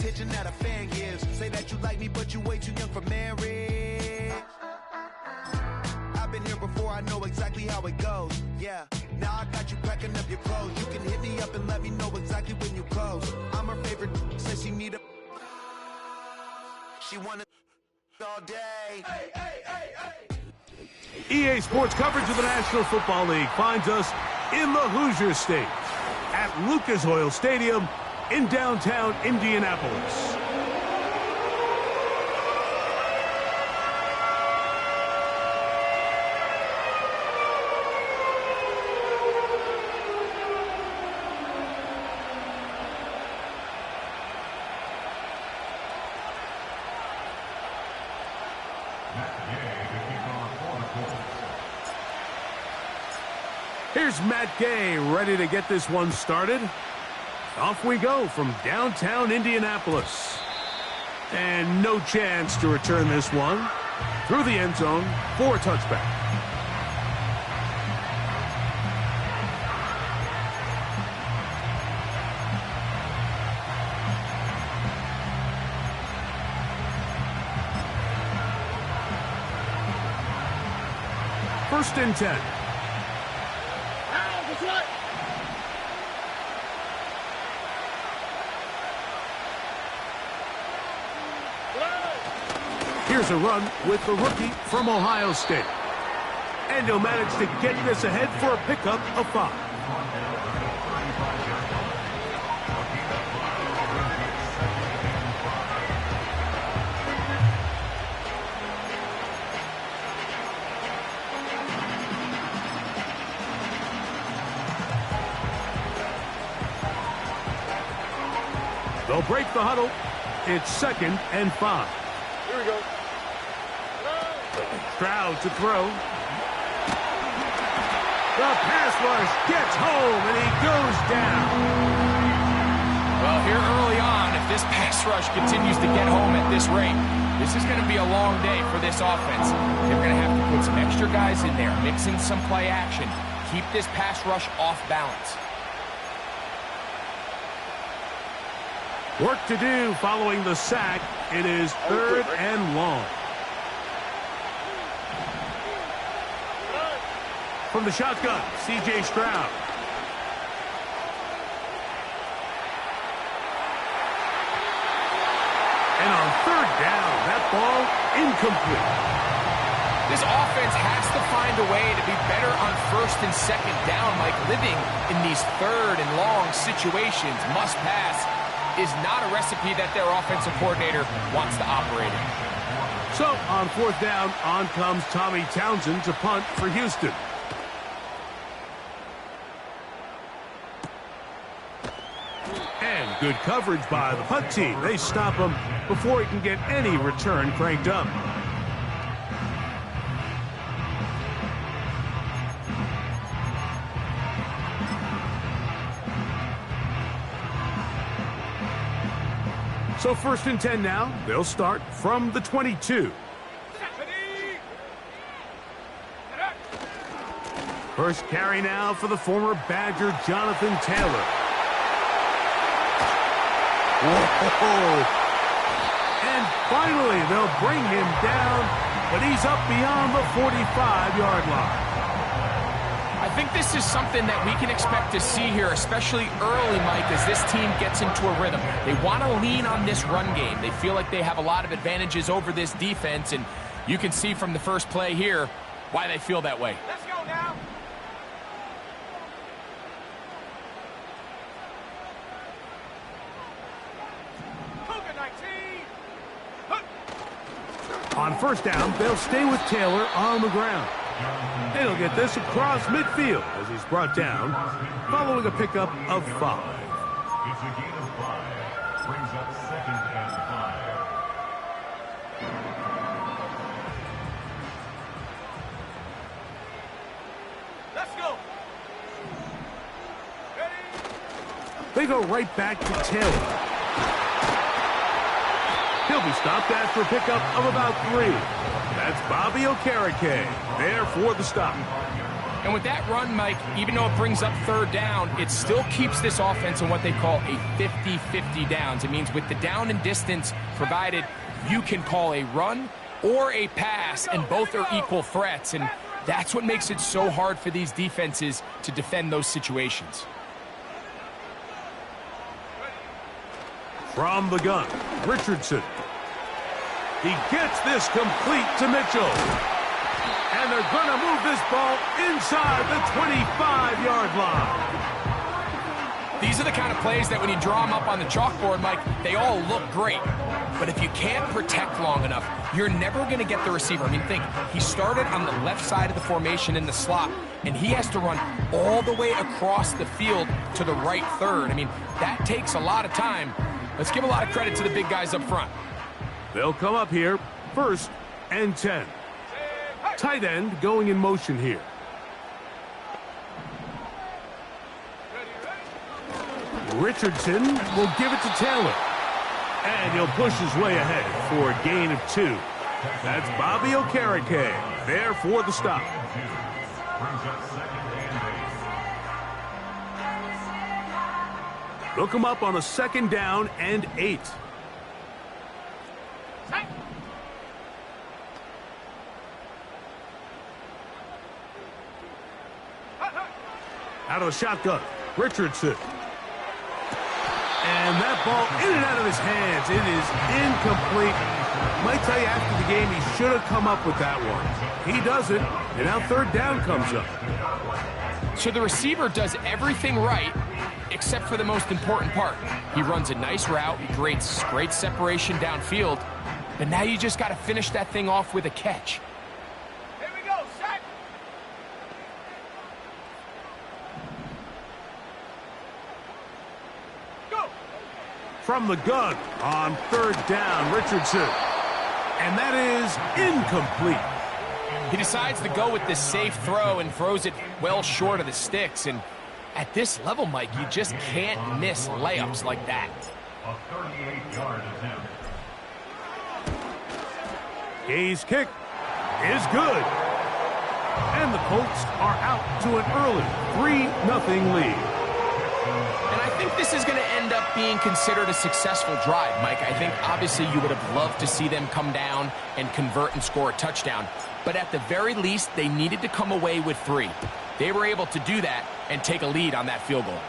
attention that a fan gives. Say that you like me, but you way too young for marriage. I've been here before, I know exactly how it goes. Yeah, now I got you packing up your clothes. You can hit me up and let me know exactly when you close. I'm her favorite, says she need a... She wanna all day. Hey, hey, hey, hey. EA Sports coverage of the National Football League finds us in the Hoosier State at Lucas Oil Stadium in downtown Indianapolis. Here's Matt Gay ready to get this one started. Off we go from downtown Indianapolis. And no chance to return this one through the end zone for a touchback. First and 10. Here's a run with the rookie from Ohio State. And he'll manage to get this ahead for a pickup of 5. They'll break the huddle. It's 2nd and 5. Here we go. Stroud to throw. The pass rush gets home, and he goes down. Well, here early on, if this pass rush continues to get home at this rate, this is going to be a long day for this offense. They're going to have to put some extra guys in there, mix in some play action, keep this pass rush off balance. Work to do following the sack. It is 3rd and long. From the shotgun, C.J. Stroud. And on 3rd down, that ball incomplete. This offense has to find a way to be better on 1st and 2nd down, like living in these 3rd and long situations. Must pass is not a recipe that their offensive coordinator wants to operate in. So on 4th down, on comes Tommy Townsend to punt for Houston. And good coverage by the punt team. They stop him before he can get any return cranked up. So 1st and 10 now. They'll start from the 22. First carry now for the former Badger Jonathan Taylor. Whoa. And finally, they'll bring him down, but he's up beyond the 45-yard line. I think this is something that we can expect to see here, especially early, Mike, as this team gets into a rhythm. They want to lean on this run game. They feel like they have a lot of advantages over this defense, and you can see from the first play here why they feel that way. Let's go now. On 1st down, they'll stay with Taylor on the ground. And he'll get this across midfield as he's brought down, following a pickup of 5. It's a gain of 5. Brings up 2nd and 5. Let's go. Ready? They go right back to Taylor. He'll be stopped after a pickup of about 3. That's Bobby Okereke there for the stop. And with that run, Mike, even though it brings up third down, it still keeps this offense in what they call a 50-50 downs. It means with the down and distance provided, you can call a run or a pass, and both are equal threats. And that's what makes it so hard for these defenses to defend those situations. From the gun, Richardson. He gets this complete to Mitchell. And they're going to move this ball inside the 25-yard line. These are the kind of plays that when you draw them up on the chalkboard, Mike, they all look great. But if you can't protect long enough, you're never going to get the receiver. I mean, think, he started on the left side of the formation in the slot, and he has to run all the way across the field to the right third. I mean, that takes a lot of time. Let's give a lot of credit to the big guys up front. They'll come up here, 1st and 10. Tight end going in motion here. Richardson will give it to Taylor. And he'll push his way ahead for a gain of 2. That's Bobby Okereke there for the stop. They'll come up on a 2nd down and 8. Out of the shotgun, Richardson. And that ball in and out of his hands. It is incomplete. Might tell you after the game he should have come up with that one. He doesn't, and now 3rd down comes up. So the receiver does everything right except for the most important part. He runs a nice route, he creates great separation downfield, but now you just got to finish that thing off with a catch. Here we go, set. Go. From the gun on 3rd down, Richardson. And that is incomplete. He decides to go with this safe throw and throws it well short of the sticks. And at this level, Mike, you just can't miss layups like that. A 38-yard attempt. Hayes' kick is good. And the Colts are out to an early 3-0 lead. And I think this is going to end up being considered a successful drive, Mike. I think obviously you would have loved to see them come down and convert and score a touchdown. But at the very least, they needed to come away with 3. They were able to do that and take a lead on that field goal.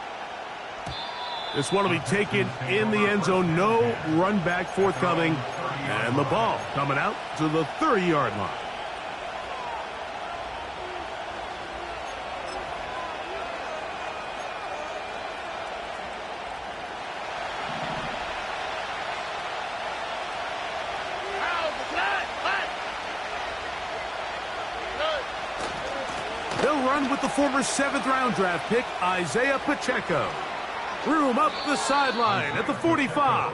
This one will be taken in the end zone. No run back forthcoming. And the ball coming out to the 30-yard line. They'll run with the former 7th-round draft pick, Isaiah Pacheco. Room up the sideline at the 45.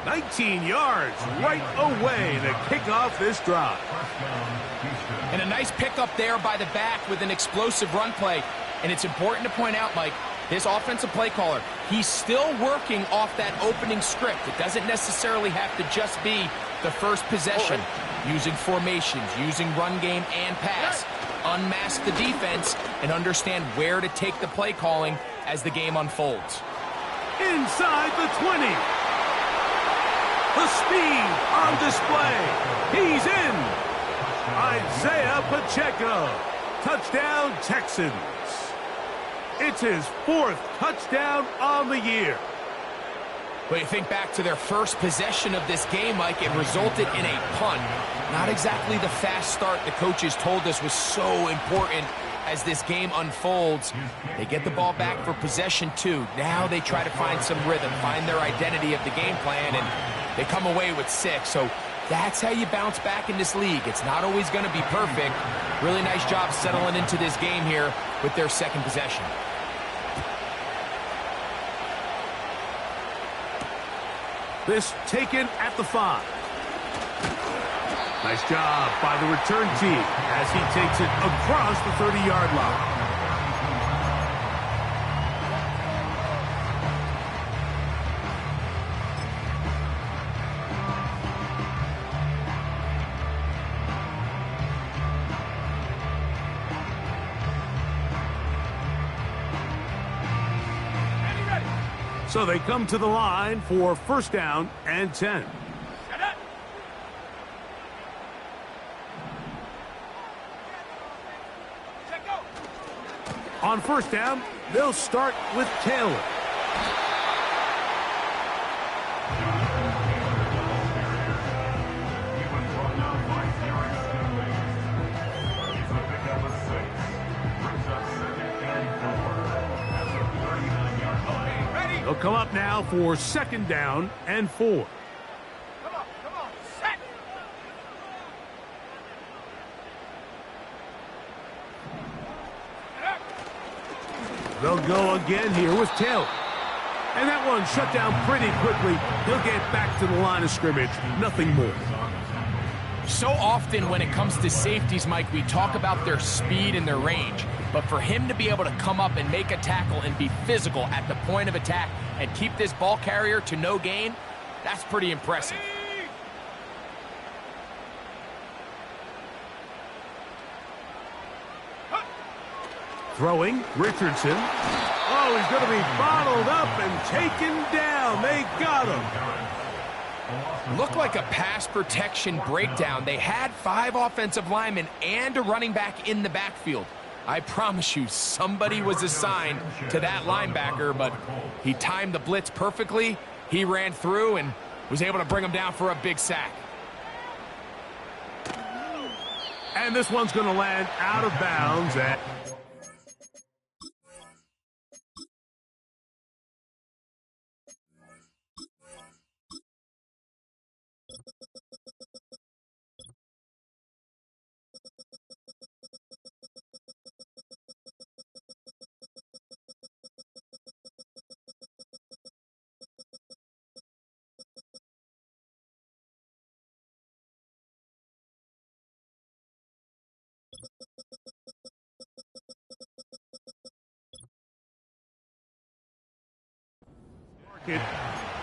19 yards right away to kick off this drive. And a nice pickup there by the back with an explosive run play. And it's important to point out, Mike, this offensive play caller, he's still working off that opening script. It doesn't necessarily have to just be the first possession. Using formations, using run game and pass. Unmask the defense and understand where to take the play calling as the game unfolds. Inside the 20. The speed on display. He's in. Isaiah Pacheco. Touchdown, Texans. It's his 4th touchdown on the year. Well, you think back to their first possession of this game, Mike, it resulted in a punt. Not exactly the fast start the coaches told us was so important as this game unfolds. They get the ball back for possession 2. Now they try to find some rhythm, find their identity of the game plan, and they come away with 6. So that's how you bounce back in this league. It's not always going to be perfect. Really nice job settling into this game here with their 2nd possession. This taken at the 5. Nice job by the return team as he takes it across the 30-yard line. So they come to the line for first down and 10. Set up. Check go. On first down, they'll start with Taylor. They'll come up now for second down and 4. Come on, set. Set up. They'll go again here with Taylor. And that one shut down pretty quickly. He'll get back to the line of scrimmage. Nothing more. So often when it comes to safeties, Mike, we talk about their speed and their range. But for him to be able to come up and make a tackle and be physical at the point of attack and keep this ball carrier to no gain, that's pretty impressive. Throwing, Richardson. Oh, he's going to be bottled up and taken down. They got him. Looked like a pass protection breakdown. They had 5 offensive linemen and a running back in the backfield. I promise you, somebody was assigned to that linebacker, but he timed the blitz perfectly. He ran through and was able to bring him down for a big sack. And this one's going to land out of bounds at...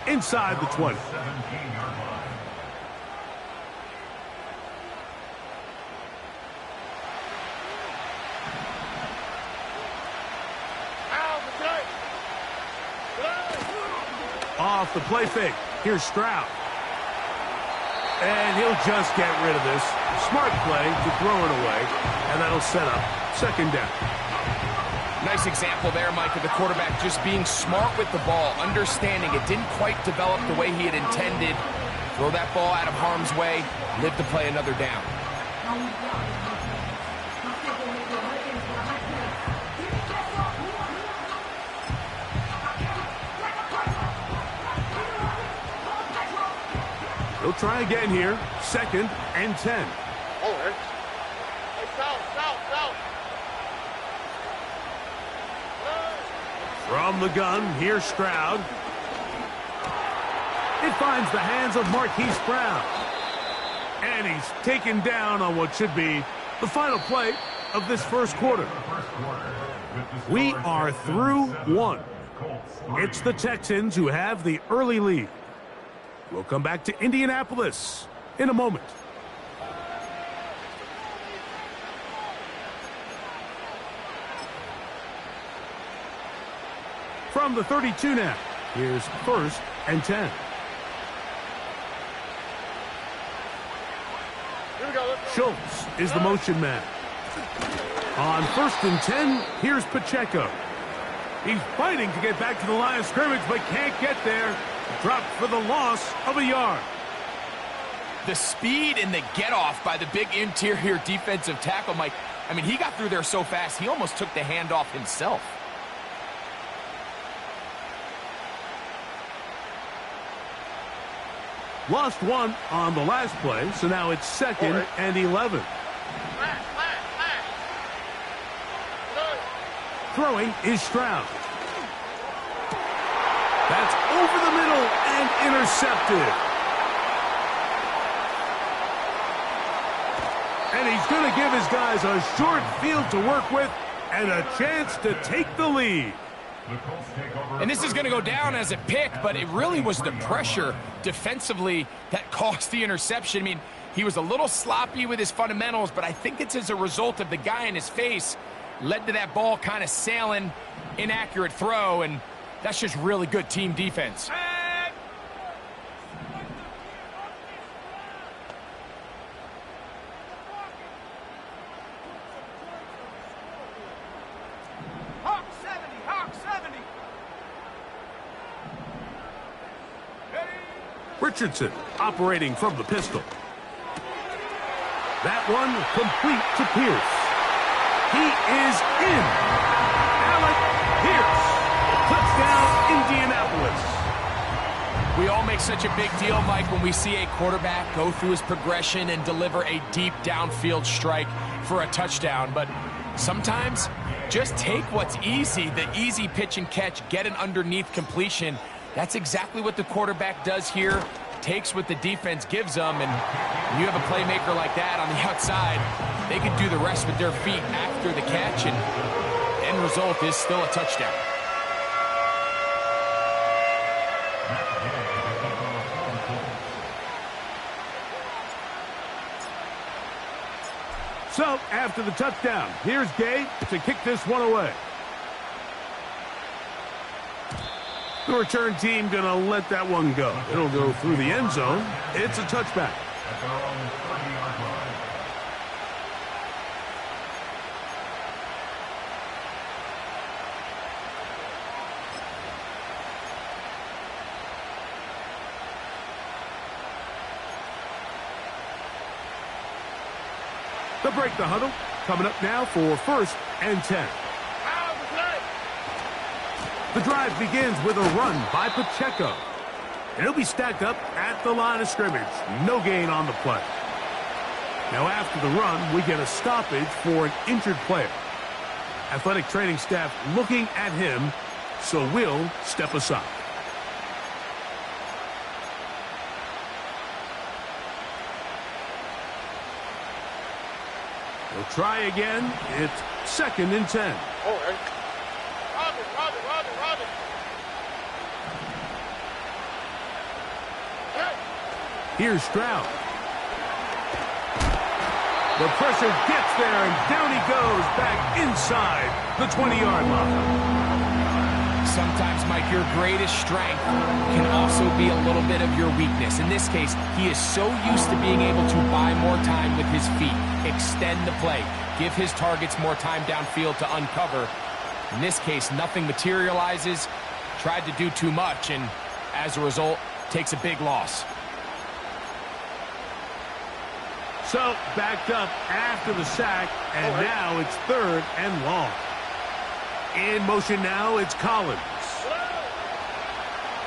inside the 20. Off the play fake. Here's Stroud. And he'll just get rid of this. Smart play to throw it away. And that'll set up second down. Nice example there, Mike, of the quarterback just being smart with the ball, understanding it didn't quite develop the way he had intended. Throw that ball out of harm's way, live to play another down. He'll try again here. Second and 10. Over. South. From the gun, here's Stroud. It finds the hands of Marquise Brown. And he's taken down on what should be the final play of this first quarter. We are through one. It's the Texans who have the early lead. We'll come back to Indianapolis in a moment. From the 32 now, here's first and 10. Schultz is the motion man. On first and 10, here's Pacheco. He's fighting to get back to the line of scrimmage, but can't get there. Dropped for the loss of a yard. The speed and the get-off by the big interior defensive tackle, Mike. I mean, he got through there so fast, he almost took the handoff himself. Lost one on the last play, so now it's second and 11. Throwing is Stroud. That's over the middle and intercepted. And he's going to give his guys a short field to work with and a chance to take the lead. And this is going to go down as a pick, but it really was the pressure defensively that caused the interception. I mean, he was a little sloppy with his fundamentals, but I think it's as a result of the guy in his face led to that ball kind of sailing, inaccurate throw, and That's just really good team defense. Hawk 70, Hawk 70. Richardson operating from the pistol. That one complete to Pierce. He is in. Alec Pierce. Touchdown, Indianapolis. We all make such a big deal, Mike, when we see a quarterback go through his progression and deliver a deep downfield strike for a touchdown. But sometimes, just take what's easy, the easy pitch and catch, get an underneath completion. That's exactly what the quarterback does here. Takes what the defense gives them, and when you have a playmaker like that on the outside, they can do the rest with their feet after the catch, and the end result is still a touchdown. So, after the touchdown, here's Gay to kick this one away. The return team gonna let that one go. It'll go through the end zone. It's a touchback. At their own 30-yard line. They'll break the huddle. Coming up now for 1st and 10. The drive begins with a run by Pacheco. And he'll be stacked up at the line of scrimmage. No gain on the play. Now after the run, we get a stoppage for an injured player. Athletic training staff looking at him, so we'll step aside. We'll try again. It's 2nd and 10. Robin. Here's Stroud. The pressure gets there, and down he goes back inside the 20-yard line. Sometimes, Mike, your greatest strength can also be a little bit of your weakness. In this case, he is so used to being able to buy more time with his feet, extend the play, give his targets more time downfield to uncover. In this case, nothing materializes, tried to do too much, and as a result, takes a big loss. So, backed up after the sack, and now it's 3rd and long. In motion now, it's Collins.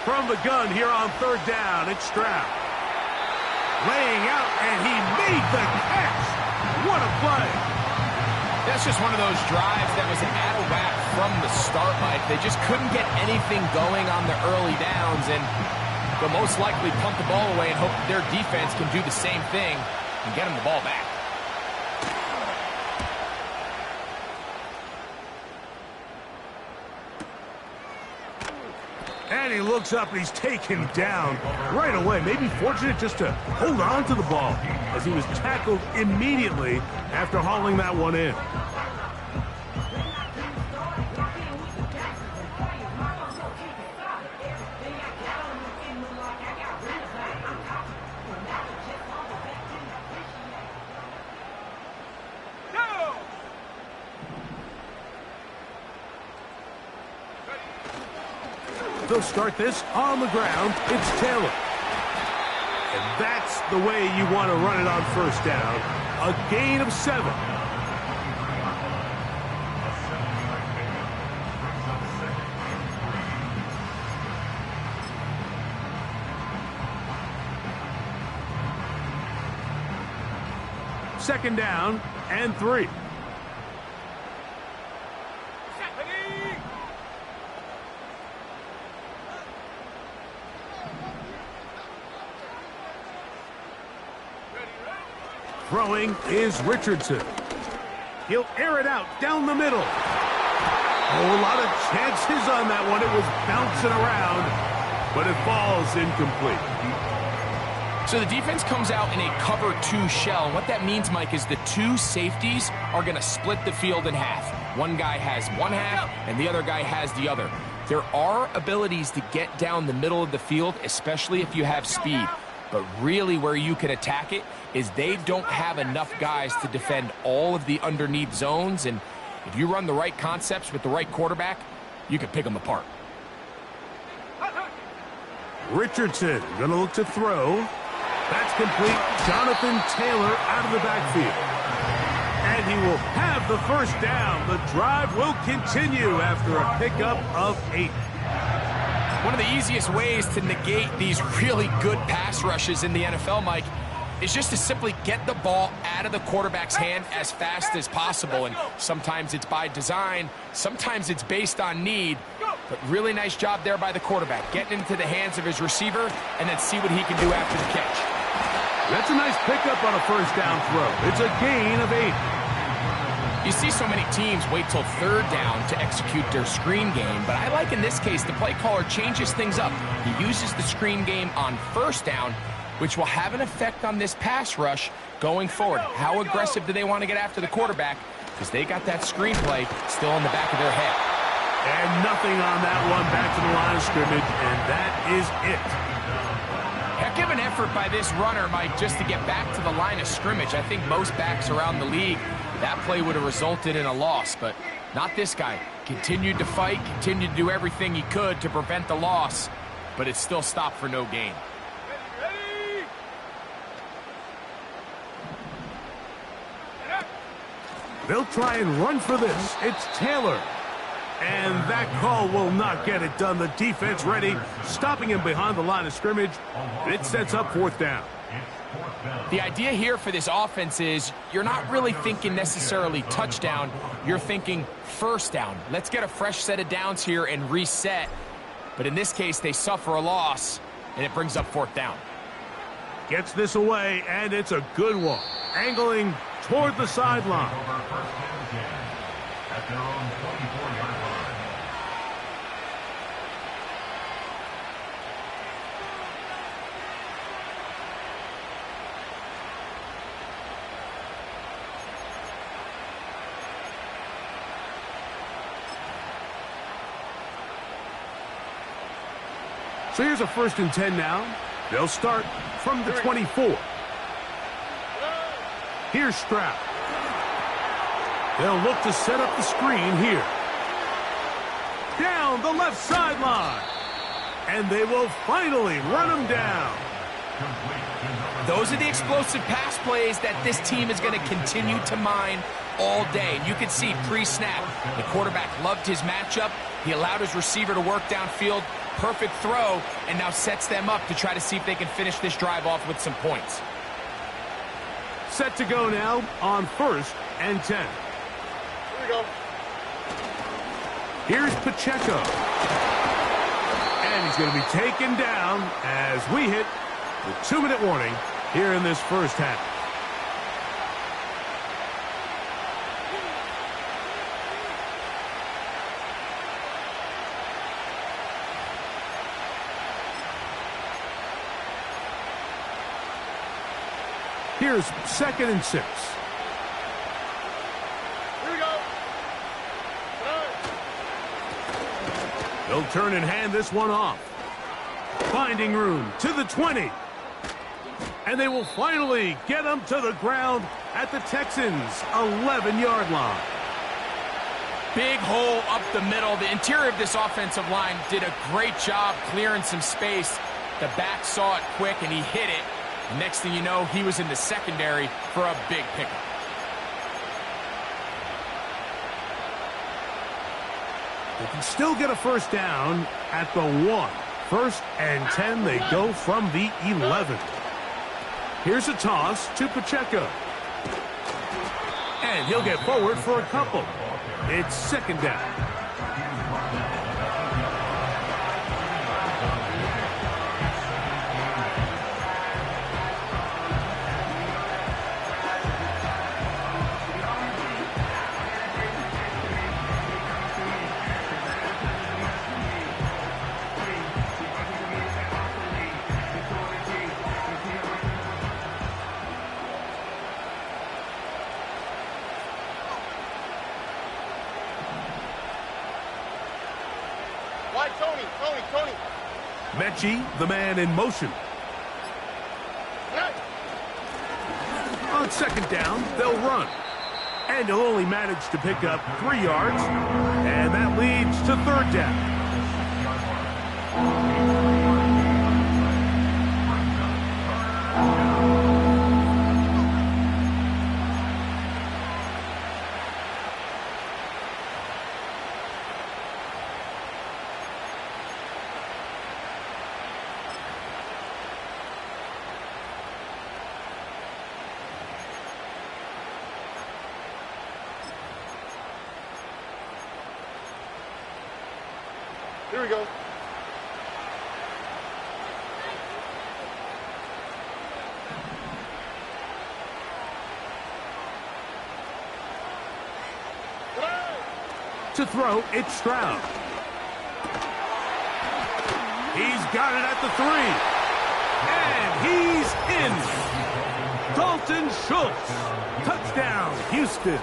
From the gun here on 3rd down, it's Stroud. Laying out, and he made the catch. What a play. That's just one of those drives that was out of whack from the start, Mike. They just couldn't get anything going on the early downs, and they'll most likely punt the ball away and hope their defense can do the same thing and get them the ball back. And he looks up, and he's taken down right away. Maybe fortunate just to hold on to the ball as he was tackled immediately after hauling that one in. They'll start this on the ground. It's Taylor. And that's the way you want to run it on 1st down. A gain of 7. Second down and 3. Throwing is Richardson. He'll air it out down the middle. Oh, a lot of chances on that one. It was bouncing around, but it falls incomplete. So the defense comes out in a cover 2 shell. And what that means, Mike, is the 2 safeties are going to split the field in half. One guy has one half, and the other guy has the other. There are abilities to get down the middle of the field, especially if you have speed. But really where you can attack it is they don't have enough guys to defend all of the underneath zones. And if you run the right concepts with the right quarterback, you can pick them apart. Richardson going to look to throw. That's complete. Jonathan Taylor out of the backfield. And he will have the first down. The drive will continue after a pickup of 8. One of the easiest ways to negate these really good pass rushes in the NFL, Mike, is just to simply get the ball out of the quarterback's hand as fast as possible. And sometimes it's by design, sometimes it's based on need. But really nice job there by the quarterback, getting into the hands of his receiver and then see what he can do after the catch. That's a nice pickup on a first down throw. It's a gain of 8. You see so many teams wait till third down to execute their screen game, but I like in this case the play caller changes things up. He uses the screen game on first down, which will have an effect on this pass rush going forward. How aggressive do they want to get after the quarterback? Because they got that screen play still in the back of their head. And nothing on that one, back to the line of scrimmage, and that is it. Heck of an effort by this runner, Mike, just to get back to the line of scrimmage. I think most backs around the league, that play would have resulted in a loss, but not this guy. Continued to fight, continued to do everything he could to prevent the loss, but it still stopped for no gain. Ready? They'll try and run for this. It's Taylor. And that call will not get it done. The defense ready, stopping him behind the line of scrimmage. It sets up fourth down. The idea here for this offense is you're not really thinking necessarily touchdown. You're thinking first down. Let's get a fresh set of downs here and reset. But in this case, they suffer a loss, and it brings up fourth down. Gets this away, and it's a good one. Angling toward the sideline. At their own 24-yard line. So here's a 1st and 10 now. They'll start from the 24. Here's Stroud. They'll look to set up the screen here. Down the left sideline. And they will finally run him down. Those are the explosive pass plays that this team is going to continue to mine all day. And you can see pre-snap, the quarterback loved his matchup. He allowed his receiver to work downfield. Perfect throw, and now sets them up to try to see if they can finish this drive off with some points. Set to go now on 1st and 10. Here we go. Here's Pacheco. And he's going to be taken down as we hit the 2-minute warning here in this first half. Here's 2nd and 6. Here we go. They'll turn and hand this one off. Finding room to the 20. And they will finally get them to the ground at the Texans' 11-yard line. Big hole up the middle. The interior of this offensive line did a great job clearing some space. The back saw it quick, and he hit it. The next thing you know, he was in the secondary for a big pickup. They can still get a first down at the 1. 1st and 10, they go from the 11. Here's a toss to Pacheco. And he'll get forward for a couple. It's 2nd down. Tony. Mechie, the man in motion. On second down, they'll run. And he'll only manage to pick up 3 yards. And that leads to third down. Here we go. To throw, it's Stroud. He's got it at the 3. And he's in. Dalton Schultz. Touchdown, Houston.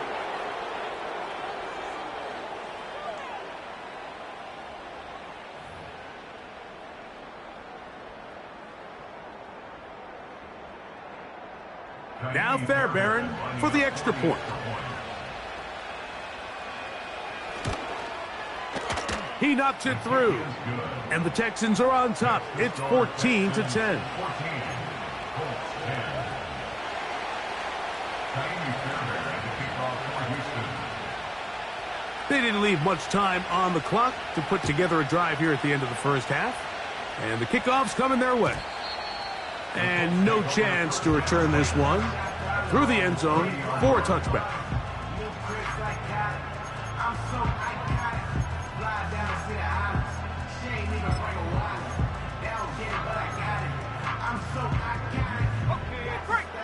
Now Fairbairn for the extra point. He knocks it through. And the Texans are on top. It's 14-10. They didn't leave much time on the clock to put together a drive here at the end of the first half. And the kickoff's coming their way. And no chance to return this one through the end zone for a touchback.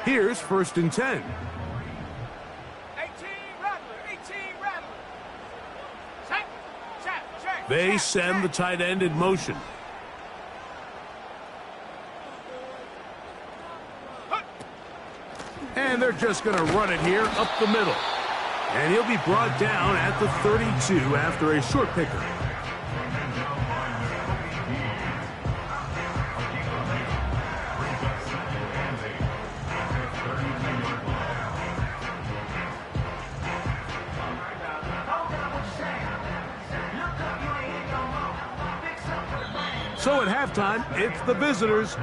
Here's 1st and 10. 18 Rattler. Check. They send the tight end in motion. And they're just going to run it here up the middle. And he'll be brought down at the 32 after a short picker. So at halftime, it's the visitors,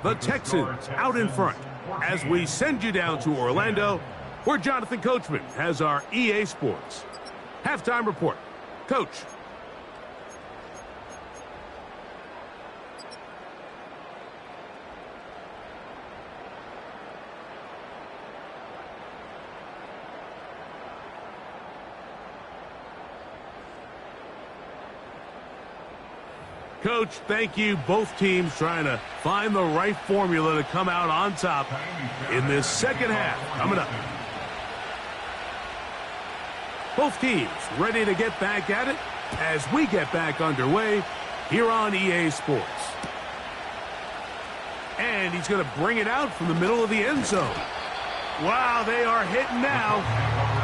the Texans, out in front. As we send you down to Orlando, where Jonathan Coachman has our EA Sports halftime report. Coach. Coach, thank you. Both teams trying to find the right formula to come out on top in this second half. Coming up. Both teams ready to get back at it as we get back underway here on EA Sports. And he's going to bring it out from the middle of the end zone. Wow, they are hitting now.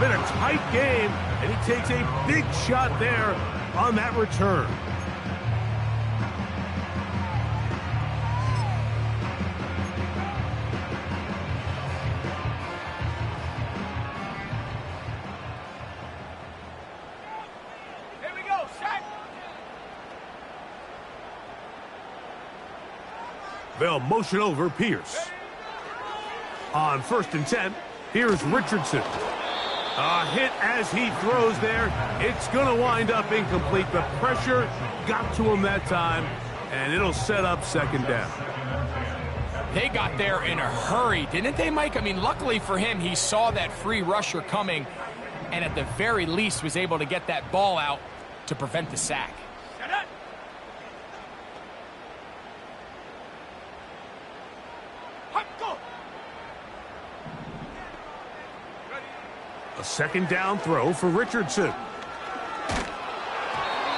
Been a tight game, and he takes a big shot there on that return. They'll motion over Pierce. On 1st and 10, here's Richardson. A hit as he throws there. It's going to wind up incomplete. The pressure got to him that time, and it'll set up second down. They got there in a hurry, didn't they, Mike? I mean, luckily for him, he saw that free rusher coming, and at the very least was able to get that ball out to prevent the sack. A second down throw for Richardson.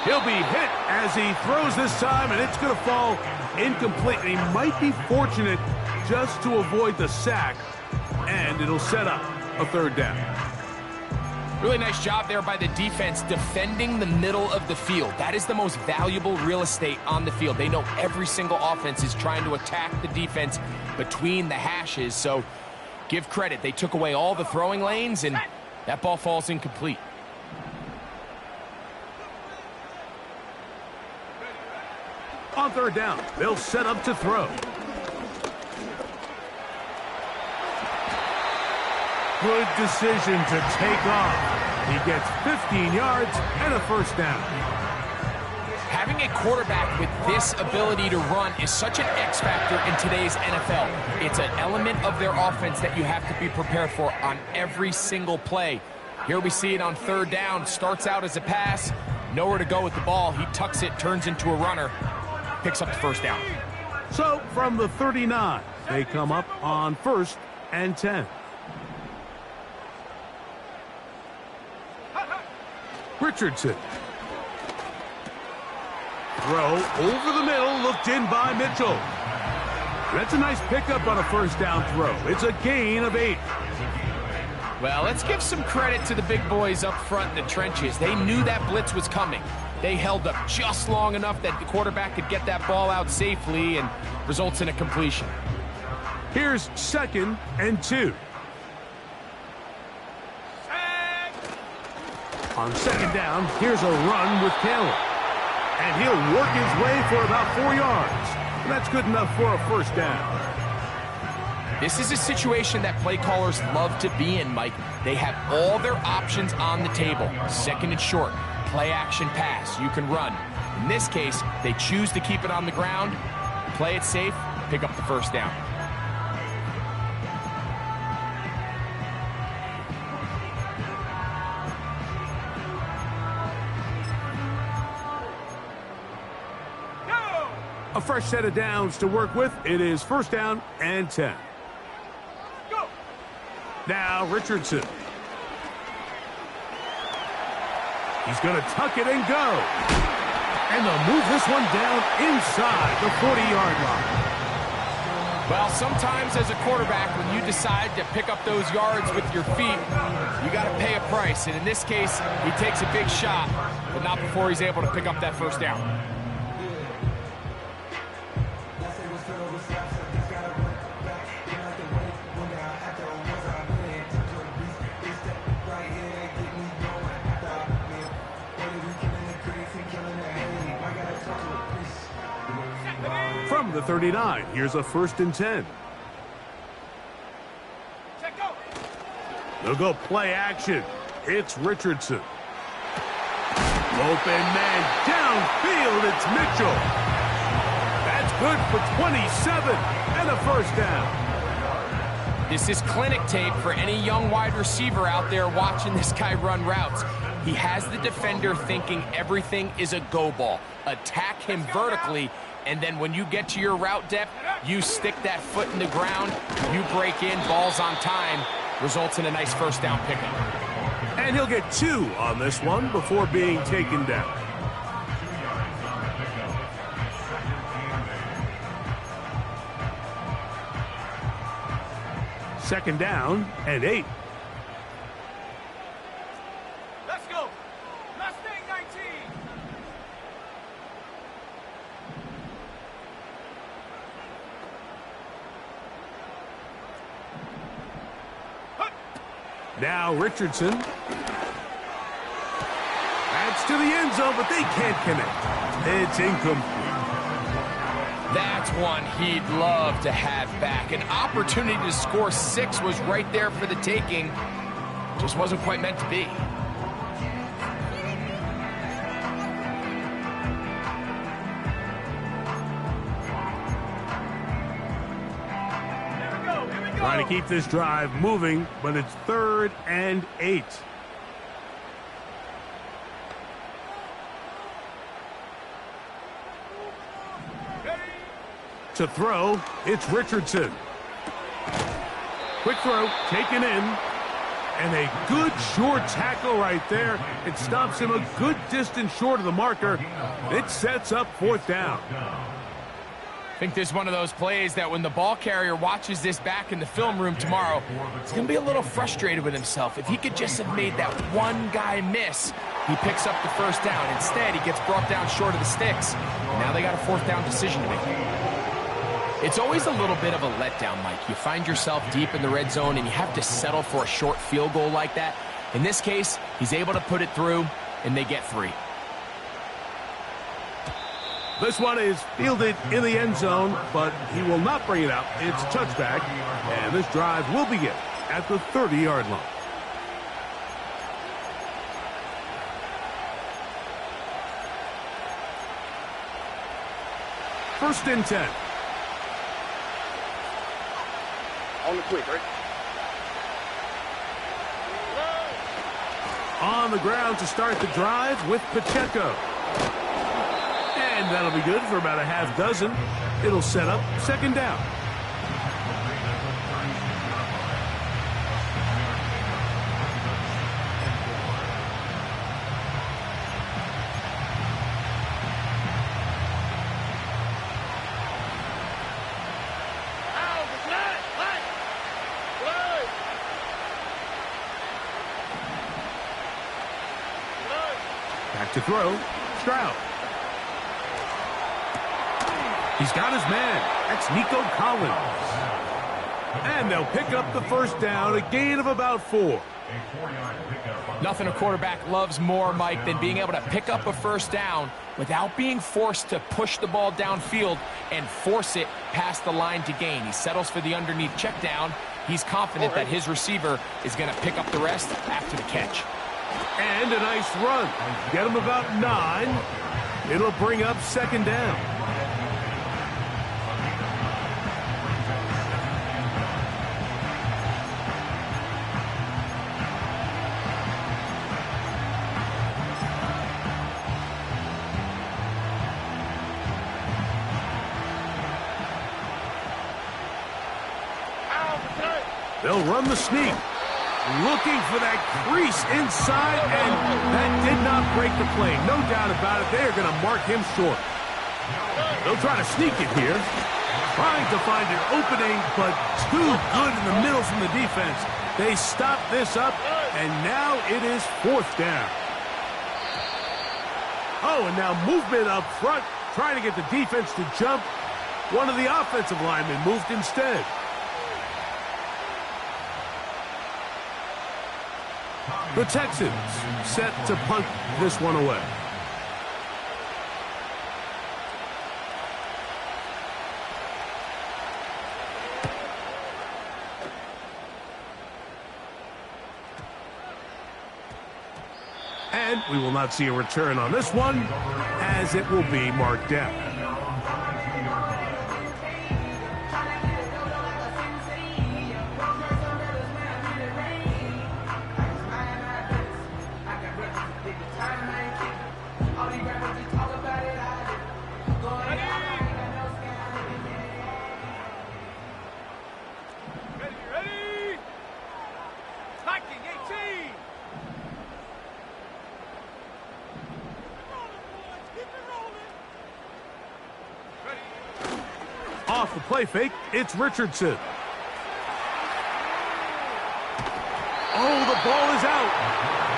He'll be hit as he throws this time, and it's going to fall incomplete. He might be fortunate just to avoid the sack, and it'll set up a third down. Really nice job there by the defense defending the middle of the field. That is the most valuable real estate on the field. They know every single offense is trying to attack the defense between the hashes, so give credit. They took away all the throwing lanes, and that ball falls incomplete. On third down, they'll set up to throw. Good decision to take off. He gets 15 yards and a first down. Having a quarterback with this ability to run is such an X factor in today's NFL. It's an element of their offense that you have to be prepared for on every single play. Here we see it on third down. Starts out as a pass. Nowhere to go with the ball. He tucks it, turns into a runner. Picks up the first down. So from the 39, they come up on 1st and 10. Richardson. Throw over the middle, looked in by Mitchell. That's a nice pickup on a first down throw. It's a gain of 8. Well, let's give some credit to the big boys up front in the trenches. They knew that blitz was coming. They held up just long enough that the quarterback could get that ball out safely and results in a completion. Here's 2nd and 2. On 2nd down, here's a run with Caleb. And he'll work his way for about 4 yards. That's good enough for a first down. This is a situation that play callers love to be in, Mike. They have all their options on the table. 2nd and short, play action pass, you can run. In this case, they choose to keep it on the ground, play it safe, pick up the first down. A fresh set of downs to work with. It is 1st down and 10. Go. Now Richardson. He's going to tuck it and go. And they'll move this one down inside the 40-yard line. Well, sometimes as a quarterback, when you decide to pick up those yards with your feet, you got to pay a price. And in this case, he takes a big shot, but not before he's able to pick up that first down. From the 39, here's a 1st and 10. Check go. They'll go play action. It's Richardson. Open man downfield, it's Mitchell. That's good for 27 and a first down. This is clinic tape for any young wide receiver out there watching this guy run routes. He has the defender thinking everything is a go ball. Attack him vertically, and then when you get to your route depth, you stick that foot in the ground, you break in, balls on time, results in a nice first down pickup. And he'll get 2 on this one before being taken down. Second down and 8. Let's go. Mustang 19. Now Richardson. That's to the end zone, but they can't connect. It's incomplete. That's one he'd love to have back. An opportunity to score 6 was right there for the taking. Just wasn't quite meant to be. Trying to keep this drive moving, but it's 3rd and 8. To throw, it's Richardson. Quick throw, taken in. And a good short tackle right there. It stops him a good distance short of the marker. It sets up 4th down. think this is one of those plays that when the ball carrier watches this back in the film room tomorrow, he's going to be a little frustrated with himself. If he could just have made that one guy miss, he picks up the first down. Instead, he gets brought down short of the sticks. Now they got a fourth down decision to make. It's always a little bit of a letdown, Mike. You find yourself deep in the red zone and you have to settle for a short field goal like that. In this case, he's able to put it through, and they get 3. This one is fielded in the end zone, but he will not bring it out. It's a touchback, and this drive will begin at the 30-yard line. First and 10. On the quick, right? On the ground to start the drive with Pacheco. And that'll be good for about a half dozen. It'll set up second down. Back to throw, Stroud. He's got his man. That's Nico Collins. And they'll pick up the first down, a gain of about 4. Nothing a quarterback loves more, Mike, than being able to pick up a first down without being forced to push the ball downfield and force it past the line to gain. He settles for the underneath check down. He's confident that his receiver is going to pick up the rest after the catch. And a nice run. Get him about 9. It'll bring up second down. They'll run the sneak. Looking for that crease inside, and that did not break the play. No doubt about it. They are going to mark him short. They'll try to sneak it here. Trying to find an opening, but too good in the middle from the defense. They stop this up, and now it is fourth down. Oh, and now movement up front, trying to get the defense to jump. One of the offensive linemen moved instead. The Texans set to punt this one away. And we will not see a return on this one, as it will be marked down. Off the play fake, it's Richardson. Oh, the ball is out.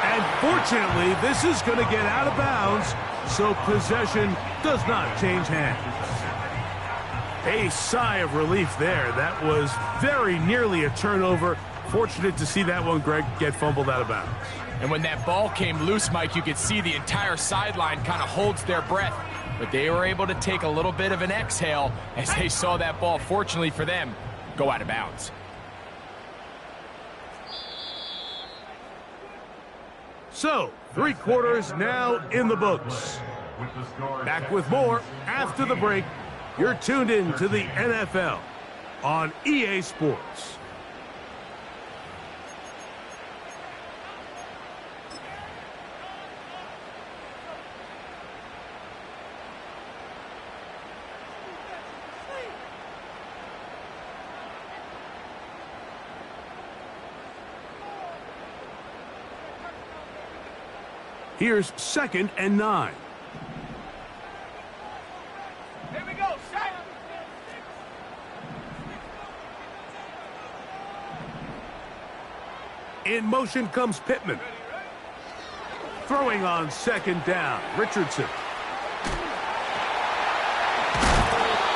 And fortunately, this is going to get out of bounds, so possession does not change hands. A sigh of relief there. That was very nearly a turnover. Fortunate to see that one, Greg, get fumbled out of bounds. And when that ball came loose, Mike, you could see the entire sideline kind of holds their breath. But they were able to take a little bit of an exhale as they saw that ball, fortunately for them, go out of bounds. So, 3 quarters now in the books. Back with more after the break. You're tuned in to the NFL on EA Sports. Here's 2nd and 9. Here we go, set. In motion comes Pittman. Throwing on second down, Richardson.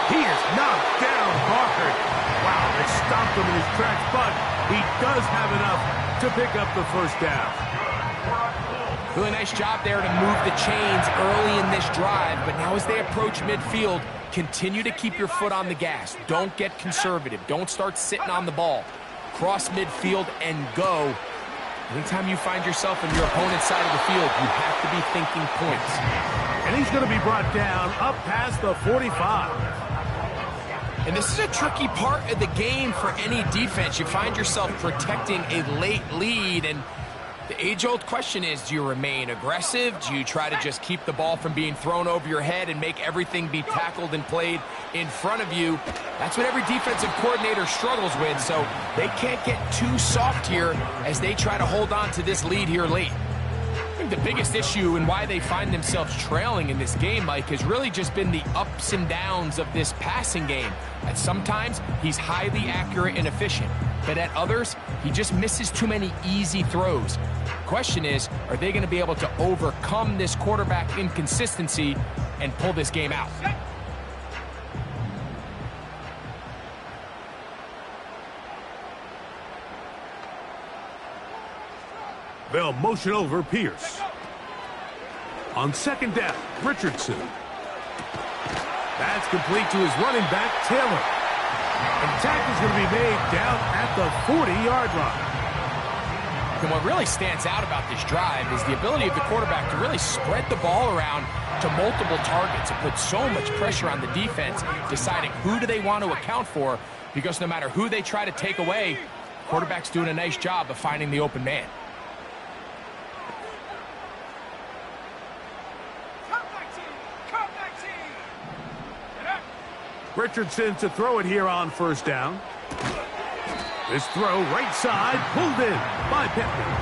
He is knocked down hard. Wow, they stopped him in his tracks, but he does have enough to pick up the first down. Really nice job there to move the chains early in this drive, but now as they approach midfield, continue to keep your foot on the gas. Don't get conservative. Don't start sitting on the ball. Cross midfield and go. Anytime you find yourself on your opponent's side of the field, you have to be thinking points. And he's going to be brought down up past the 45. And this is a tricky part of the game for any defense. You find yourself protecting a late lead, and the age-old question is, do you remain aggressive? Do you try to just keep the ball from being thrown over your head and make everything be tackled and played in front of you? That's what every defensive coordinator struggles with, so they can't get too soft here as they try to hold on to this lead here late. I think the biggest issue and why they find themselves trailing in this game, Mike, has really just been the ups and downs of this passing game. At sometimes, he's highly accurate and efficient, but at others, he just misses too many easy throws. Question is, are they going to be able to overcome this quarterback inconsistency and pull this game out? They'll motion over Pierce. On second down, Richardson. That's complete to his running back, Taylor. And tackle's going to be made down at the 40-yard line. And what really stands out about this drive is the ability of the quarterback to really spread the ball around to multiple targets and put so much pressure on the defense, deciding who do they want to account for, because no matter who they try to take away, the quarterback's doing a nice job of finding the open man. Richardson to throw it here on first down. This throw right side, pulled in by Pittman.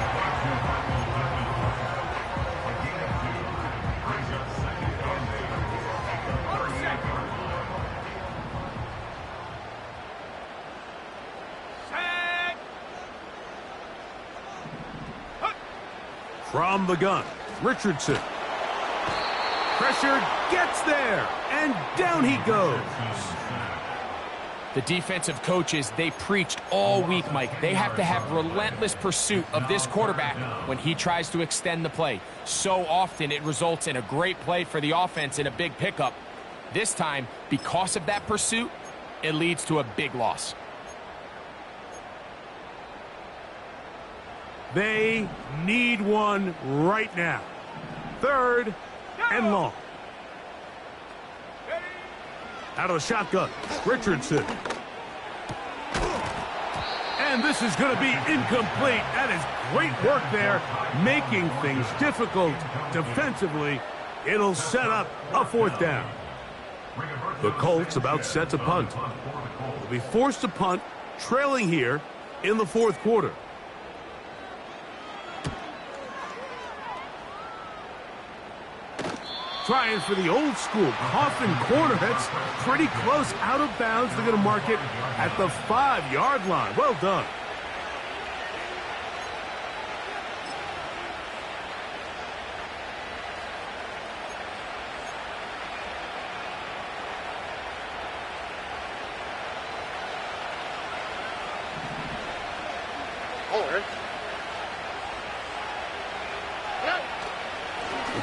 From the gun, Richardson. Pressure gets there, and down he goes. The defensive coaches, they preached all week, Mike. They have to have relentless pursuit of this quarterback when he tries to extend the play. So often it results in a great play for the offense and a big pickup. This time, because of that pursuit, it leads to a big loss. They need one right now. Third and long. Out of the shotgun, Richardson. And this is going to be incomplete. That is great work there, making things difficult defensively. It'll set up a fourth down. The Colts about set to punt. They'll be forced to punt, trailing here in the fourth quarter. Trying for the old school coffin corner. That's pretty close out of bounds. They're going to mark it at the 5-yard line. Well done.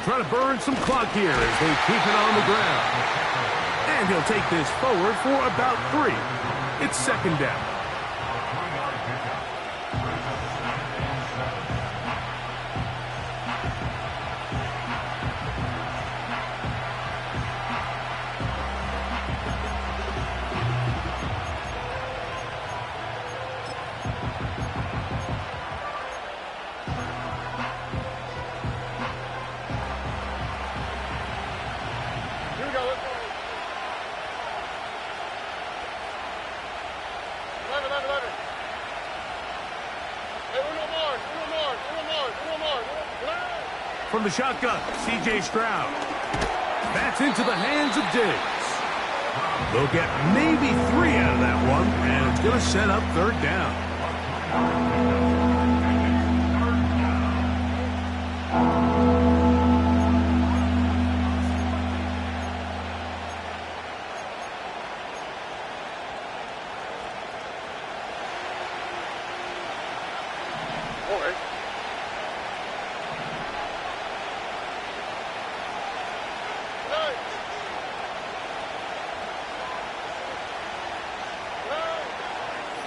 Trying to burn some clock here as they keep it on the ground. And he'll take this forward for about 3. It's second down. From the shotgun, C.J. Stroud. That's into the hands of Diggs. They'll get maybe 3 out of that one, and it's going to set up third down.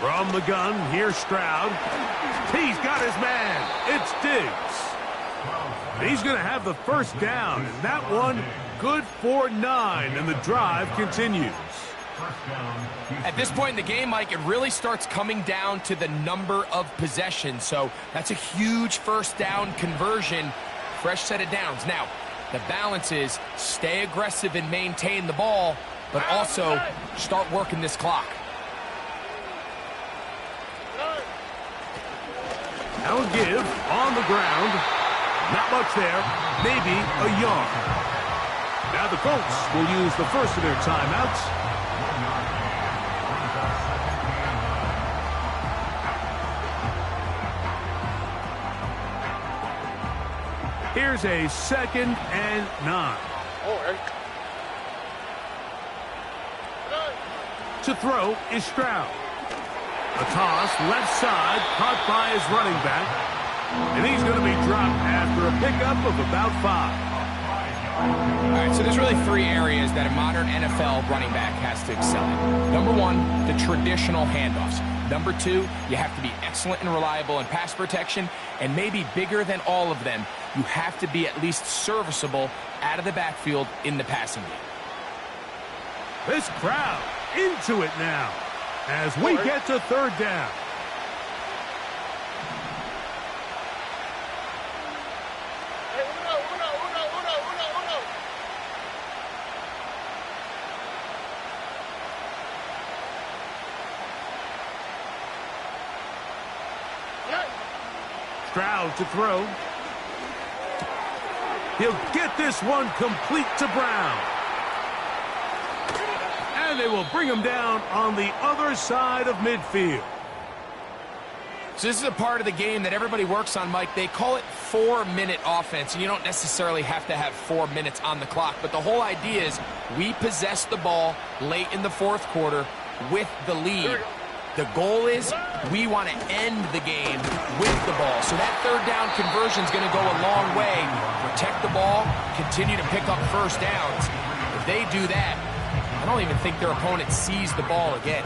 From the gun, here's Stroud. He's got his man. It's Diggs. He's going to have the first down, and that one good for 9, and the drive continues. At this point in the game, Mike, it really starts coming down to the number of possessions. So that's a huge first down conversion. Fresh set of downs. Now, the balance is stay aggressive and maintain the ball, but also start working this clock. Now a give on the ground. Not much there. Maybe a yard. Now the Colts will use the first of their timeouts. Here's a 2nd and 9. To throw is Stroud. A toss left side, caught by his running back. And he's going to be dropped after a pickup of about 5. All right, so there's really 3 areas that a modern NFL running back has to excel in. Number 1, the traditional handoffs. Number 2, you have to be excellent and reliable in pass protection. And maybe bigger than all of them, you have to be at least serviceable out of the backfield in the passing game. This crowd into it now as we get to 3rd down. Stroud to throw. He'll get this one complete to Brown. And they will bring him down on the other side of midfield. So this is a part of the game that everybody works on, Mike. They call it 4-minute offense, and you don't necessarily have to have 4 minutes on the clock. But the whole idea is we possess the ball late in the 4th quarter with the lead. The goal is we want to end the game with the ball. So that 3rd down conversion is going to go a long way. Protect the ball, continue to pick up first downs. If they do that, I don't even think their opponent sees the ball again.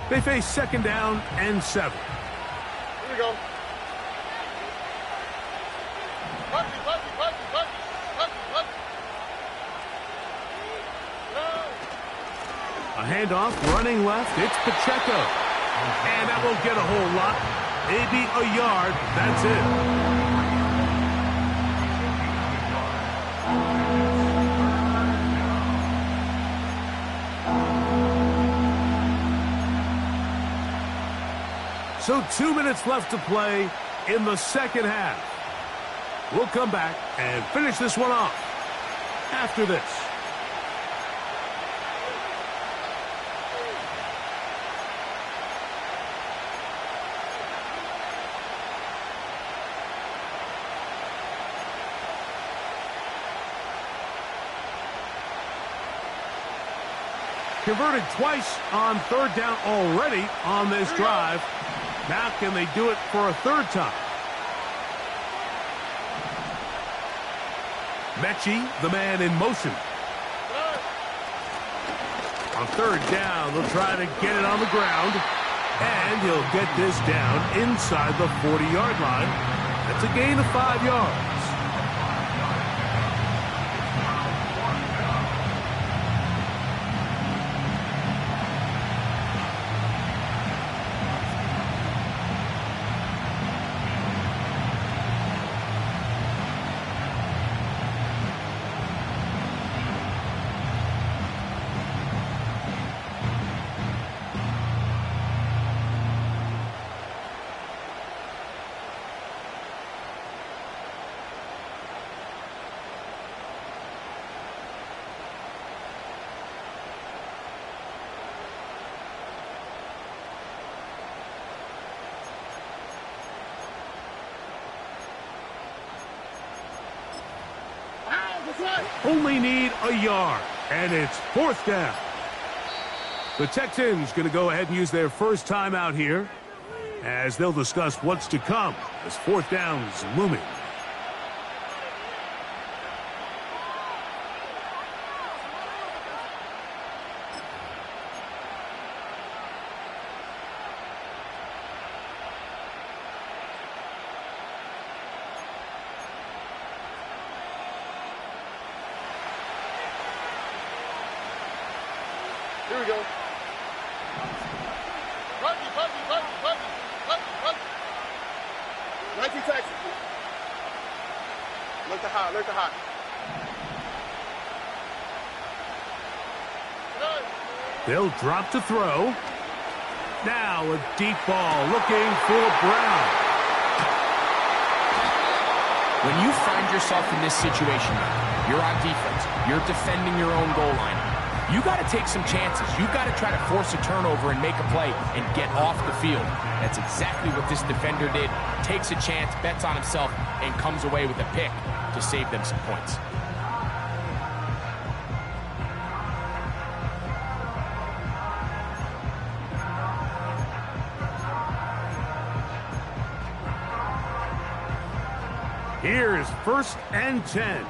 They face 2nd down and 7. Here we go. A handoff, running left, it's Pacheco. And that won't get a whole lot. Maybe a yard, that's it. So 2 minutes left to play in the 2nd half. We'll come back and finish this one off after this. Converted twice on 3rd down already on this drive. Now can they do it for a 3rd time? Mechie, the man in motion. On 3rd down, they'll try to get it on the ground. And he'll get this down inside the 40-yard line. That's a gain of 5 yards. Only need a yard, and it's 4th down. The Texans going to go ahead and use their first timeout here. as they'll discuss what's to come as fourth down is looming. Here we go. Rugby. 19 taxi. Look to high, look to high. They'll drop to throw. Now a deep ball looking for Brown. When you find yourself in this situation, you're on defense, you're defending your own goal line, you got to take some chances. You got to try to force a turnover and make a play and get off the field. That's exactly what this defender did. Takes a chance, bets on himself, and comes away with a pick to save them some points. Here's 1st and 10.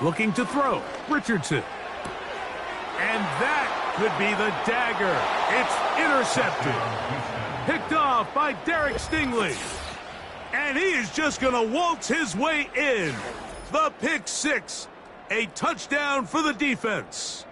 Looking to throw, Richardson. And that could be the dagger. It's intercepted. Picked off by Derek Stingley. And he is just going to waltz his way in. The pick six. A touchdown for the defense.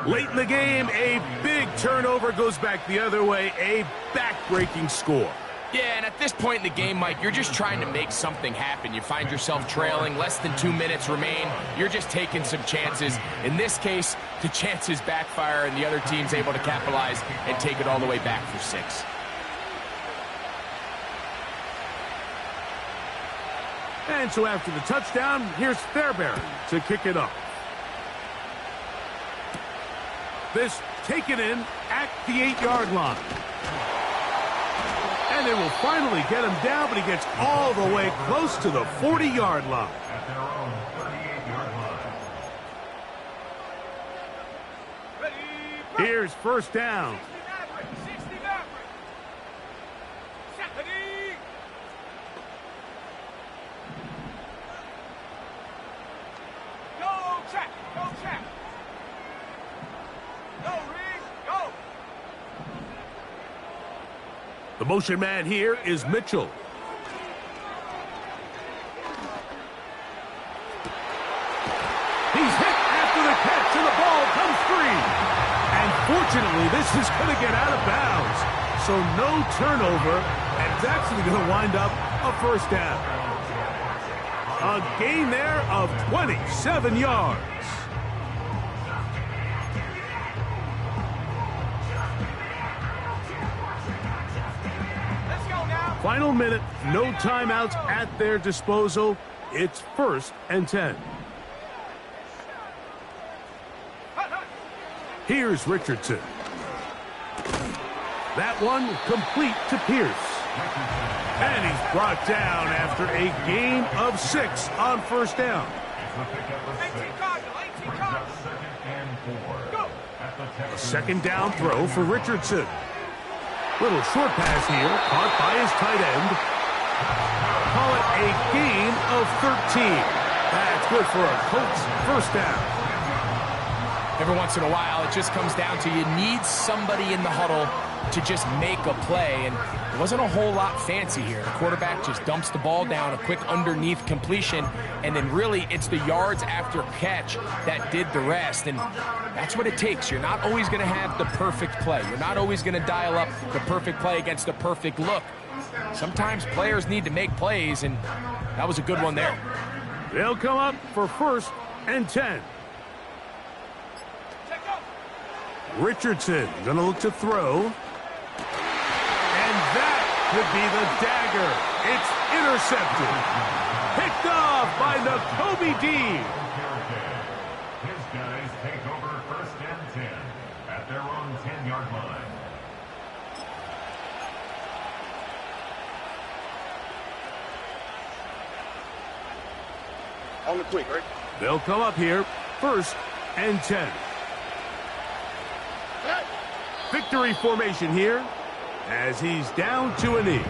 Late in the game, a big turnover goes back the other way. A back-breaking score. Yeah, and at this point in the game, Mike, you're just trying to make something happen. You find yourself trailing, less than 2 minutes remain. You're just taking some chances. In this case, the chances backfire, and the other team's able to capitalize and take it all the way back for 6. And so after the touchdown, here's Fairbairn to kick it up. This taken in at the 8-yard line. And they will finally get him down, but he gets all the way close to the 40-yard line. At their own 38-yard line. Here's 1st down. 60 Maverick. Go check. Go check. Go, Reed. Go. The motion man here is Mitchell. He's hit after the catch, and the ball comes free. And fortunately, this is going to get out of bounds. So no turnover, and it's actually going to wind up a 1st down. A gain there of 27 yards. Final minute, no timeouts at their disposal. It's 1st and 10. Here's Richardson. That one complete to Pierce. And he's brought down after a gain of 6 on 1st down. 18 Cardinal. Go. A 2nd down throw for Richardson. Little short pass here, caught by his tight end. Call it a gain of 13. That's good for a Colts 1st down. Every once in a while, it just comes down to you need somebody in the huddle to just make a play, and it wasn't a whole lot fancy here. The quarterback just dumps the ball down, a quick underneath completion, and then really it's the yards after catch that did the rest, and that's what it takes. You're not always going to have the perfect play. You're not always going to dial up the perfect play against the perfect look. Sometimes players need to make plays, and that was a good one there. They'll come up for 1st and 10. Richardson going to look to throw. And that could be the dagger. It's intercepted. Picked off by Nakobe Dean. His guys take over 1st and 10 at their own 10-yard line. On the quick, right? They'll come up here, 1st and 10. Victory formation here as he's down to a knee.